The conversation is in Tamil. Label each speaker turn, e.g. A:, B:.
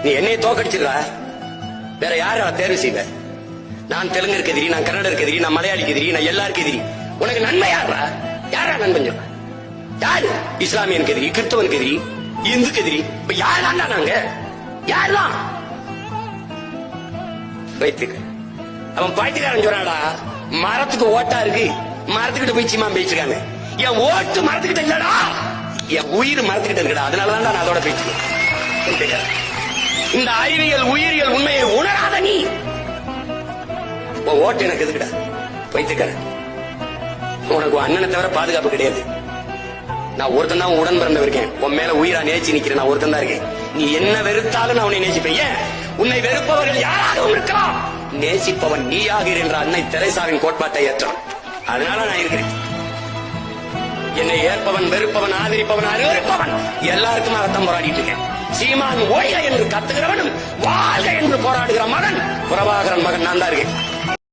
A: நீ என்னைய தோக்கடிச்சிருக்க, வேற யார தேர்வு செய்வ? நான் தெலுங்கருக்கு எதிரி, நான் கன்னடருக்கு எதிரி, நான் மலையாளிக்கு எதிரி, நான் எல்லாருக்கும் எதிரி. உனக்கு நன்மை யாரா? யாரா நண்பன் சொல்ற? யாரு? இஸ்லாமியனுக்கு எதிரி, கிறிஸ்தவனுக்கு எதிரி, இந்துக்கு எதிரி. இப்ப யாருதான் நாங்க? யாருதான்? வைத்துக்க. அவன் பாய்த்துக்காரன் சொல்றாடா, மரத்துக்கு ஓட்டா இருக்கு, மரத்துக்கிட்ட போய் சீமா பேசிருக்காங்க. என் ஓட்டு மரத்துக்கிட்ட இல்லடா, என் உயிர் மரத்துக்கிட்ட இருக்குடா. அதனாலதான் நான் அதோட பேச்சு. இந்த அறிவியல் உயிரியல் உண்மையை உணராத நீ ஓட்டு எனக்கு எதுக்குடா? வைத்துக்கிற. உனக்கு அண்ணனை தவிர பாதுகாப்பு கிடையாது. நான் ஒருத்தன் தான் உடன் பிறந்த இருக்கேன். உன் மேல உயிரா நேசி நிக்கிறேன். நான் ஒருத்தன் தான் இருக்கேன். நீ என்ன வெறுத்தாலும் நான் உன்னை நேசிப்பேன். ஏன்? உன்னை வெறுப்பவர்கள் யாராகவும் இருக்கலாம், நேசிப்பவன் நீயாகிறேன் என்ற அன்னை தெரேசாவின் கோட்பாட்டை ஏற்றான். அதனால நான் இருக்கிறேன். என்னை ஏற்பவன், வெறுப்பவன், ஆதரிப்பவன், அருவருப்பவன் எல்லாருக்கும் அகத்தான் போராடிட்டு இருக்கேன். சீமான் ஓய்க என்று கத்துகிறவனும் வாழ்க என்று போராடுகிற மகன் பிரபாகரன் மகன் நான் தான் இருக்கேன்.